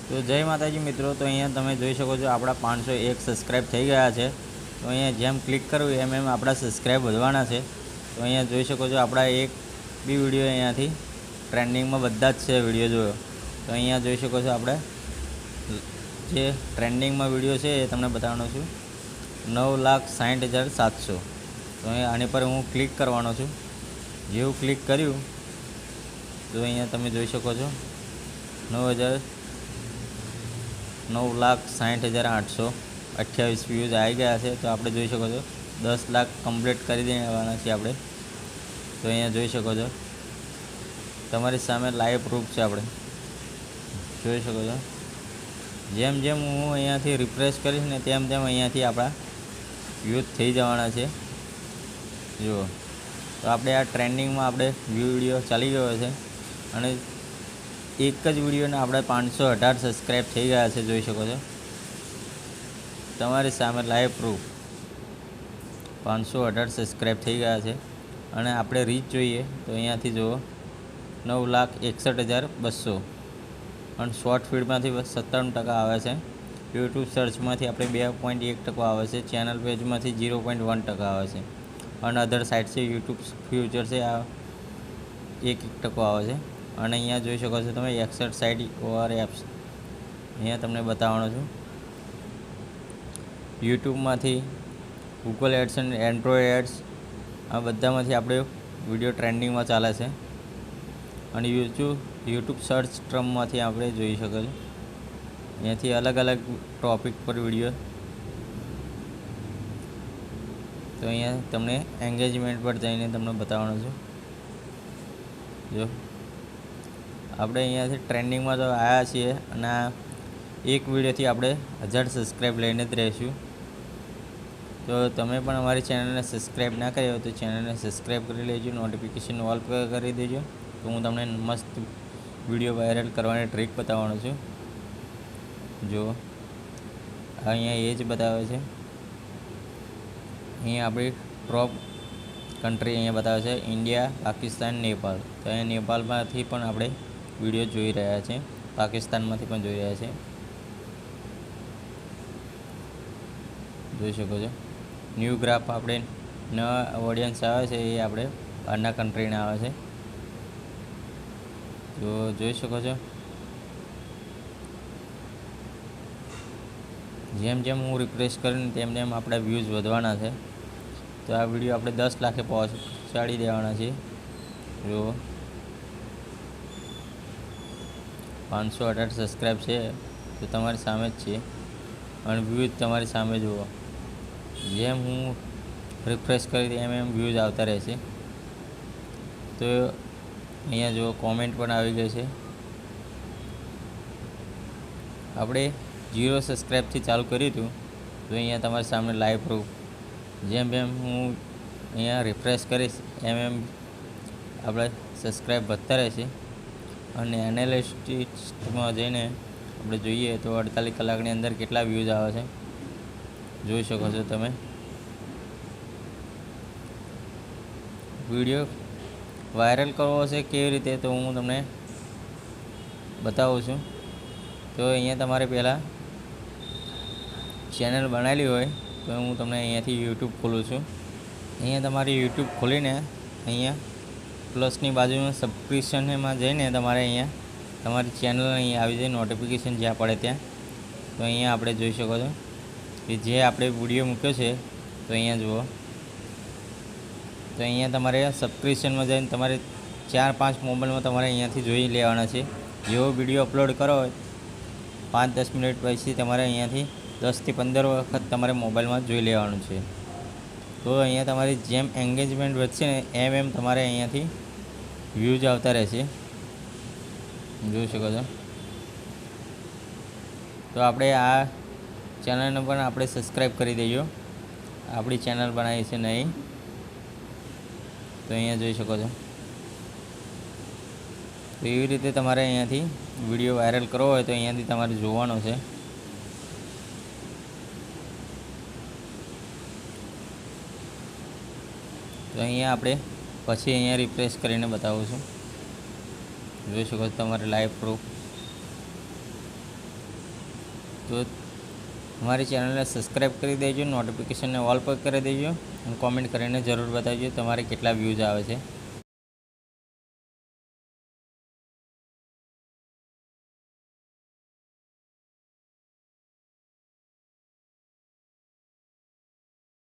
તો જય માતાજી મિત્રો, તો અહીંયા તમે જોઈ શકો છો આપણા 501 સબસ્ક્રાઈબ થઈ ગયા છે। તો અહીંયા જેમ ક્લિક કરવું એમ એમ આપણા સબસ્ક્રાઈબ વધવાના છે। તો અહીંયા જોઈ શકો છો આપણા એક બી વિડીયો અહીંયાથી ટ્રેન્ડિંગમાં બધા જ છે વિડીયો જોયો। તો અહીંયા જોઈ શકો છો આપણે જે ટ્રેન્ડિંગમાં વિડીયો છે એ તમને બતાવવાનો છું, 9,60,700। તો અહીંયા આની પર હું ક્લિક કરવાનો છું। જેવું ક્લિક કર્યું તો અહીંયા તમે જોઈ શકો છો 9,60,828 વ્યૂઝ આવી ગયા છે। તો આપણે જોઈ શકો છો 10 લાખ કમ્પ્લીટ કરી દેવાના છીએ આપણે। તો અહીંયા જોઈ શકો છો તમારી સામે લાઈવ પ્રૂફ છે, આપણે જોઈ શકો છો। જેમ જેમ હું અહીંયાથી રિફ્રેશ કરીશ ને તેમ તેમ અહીંયાથી આપણા વ્યૂઝ થઈ જવાના છે। જુઓ, તો આપણે આ ટ્રેન્ડિંગમાં આપણે વિડીયો ચાલી ગયો છે અને એક જ વિડીયોને આપણે 518 સબસ્ક્રાઈબ થઈ ગયા છે, જોઈ શકો છો તમારી સામે લાઈવ પ્રૂફ 518 સબસ્ક્રાઈબ થઈ ગયા છે। અને આપણે રીચ જોઈએ તો અહીંયાથી જુઓ 9,61,200 અને શોર્ટ ફીડમાંથી 97% આવે છે। યુટ્યુબ સર્ચમાંથી આપણે 2.1% આવે છે। ચેનલ પેજમાંથી 0.1% આવે છે અને અધર સાઇટ છે યુટ્યુબ ફ્યુચર છે, આ 1% આવે છે। અને અહીંયા જોઈ શકો છો તમે એક્સેટ સાઇટ ઓર એપ્સ અહીંયા તમને બતાવવાનો છું। યુટ્યુબમાંથી, ગૂગલ એડ્સ અને એન્ડ્રોઈડ એડ્સ આ બધામાંથી આપણે વિડીયો ટ્રેન્ડિંગમાં ચાલે છે। અને યુટ્યુબ સર્ચ ટર્મમાંથી આપણે જોઈ શકો છો અહીંયાથી અલગ અલગ ટૉપિક પર વિડીયો। તો અહીંયા તમને એંગેજમેન્ટ પર જઈને તમને બતાવવાનો છું। જો આપણે અહીંયાથી ટ્રેન્ડિંગમાં તો આવ્યા છીએ અને આ એક વિડીયોથી આપણે 1000 સબસ્ક્રાઈબ લઈને જ રહીશું। તો તમે પણ અમારી ચેનલને સબસ્ક્રાઈબ ના કરી હોય તો ચેનલને સબસ્ક્રાઈબ કરી લેજો, નોટિફિકેશન ઓલ કરી દેજો। તો હું તમને મસ્ત વિડીયો વાયરલ કરવાની ટ્રીક બતાવવાનો છું। જો અહીંયા એ જ બતાવે છે, અહીંયા આપણી ટોપ કન્ટ્રી અહીંયા બતાવે છે ઇન્ડિયા, પાકિસ્તાન, નેપાળ। તો અહીંયા નેપાળમાંથી પણ આપણે વિડીયો જોઈ રહ્યા છે, પાકિસ્તાનમાંથી પણ જોઈ રહ્યા છે, જોઈ શકો છો। ન્યૂ ગ્રાફ આપણે નવા ઓડિયન્સ આવે છે એ આપણે બહારના કન્ટ્રીના આવે છે, તો જોઈ શકો છો। જેમ જેમ હું રિફ્રેશ કરીને તેમ તેમ આપણા વ્યૂઝ વધવાના છે। તો આ વિડીયો આપણે 10 લાખે પહોંચાડી દેવાના છે। જો 518 સબસ્ક્રાઈબ છે તો તમારી સામે જ છે અને વ્યૂઝ તમારી સામે જુઓ। જેમ હું રિફ્રેશ કરી એમ એમ વ્યૂઝ આવતા રહેશે। તો અહીંયા જો કોમેન્ટ પણ આવી ગઈ છે। આપણે 0 સબસ્ક્રાઈબથી ચાલુ કર્યું હતું, તો અહીંયા તમારી સામે લાઈવ પ્રૂફ જેમ જેમ હું અહીંયા રિફ્રેશ કરીશ એમ એમ આપણે સબસ્ક્રાઈબ વધતા રહેશે। અને એનાલિસ્ટમાં જઈને આપણે જોઈએ તો 48 કલાકની અંદર કેટલા વ્યૂઝ આવે છે, જોઈ શકો છો તમે। વિડીયો વાયરલ કરવો હશે કેવી રીતે તો હું તમને બતાવું છું। તો અહીંયા તમારે પહેલાં ચેનલ બનાવેલી હોય તો હું તમને અહીંયાથી યુટ્યુબ ખોલું છું। અહીંયા તમારે યુટ્યુબ ખોલીને અહીંયા પ્લસની બાજુમાં સબસ્ક્રિપ્શનમાં જઈને તમારે અહીંયા તમારી ચેનલ અહીંયા આવી જાય, નોટિફિકેશન જ્યાં પડે ત્યાં। તો અહીંયા આપણે જોઈ શકો છો કે જે આપણે વિડીયો મૂક્યો છે તો અહીંયા જુઓ, તો અહીંયા તમારે સબસ્ક્રિપ્શનમાં જઈને તમારે 4-5 મોબાઈલમાં તમારે અહીંયાથી જોઈ લેવાના છે। જેવો વિડીયો અપલોડ કરો 5-10 મિનિટ પછી તમારે અહીંયાથી 10 થી 15 વખત તમારે મોબાઈલમાં જોઈ લેવાનું છે। તો અહીંયા તમારી જેમ એંગેજમેન્ટ વધશે ને એમ એમ તમારે અહીંયાથી વ્યૂઝ આવતા રહેશે, જોઈ શકો છો। તો આપણે આ ચેનલને પણ આપણે સબસ્ક્રાઈબ કરી દઈએ, આપણી ચેનલ બનાવી છે નહીં, તો અહીંયા જોઈ શકો છો। તો એવી રીતે તમારે અહીંયાથી વિડીયો વાયરલ કરવો હોય તો અહીંયાથી તમારે જોવાનો છે। તો અહીંયા આપણે પછી અહીંયા રિફ્રેશ કરીને બતાવું છું, જોઈ શકો છો તમારે લાઈવ પ્રૂફ। તો અમારી ચેનલને સબસ્ક્રાઈબ કરી દેજો, નોટિફિકેશનને ઓલ પર કરી દેજો અને કોમેન્ટ કરીને જરૂર બતાવજો તમારે કેટલા વ્યૂઝ આવે છે.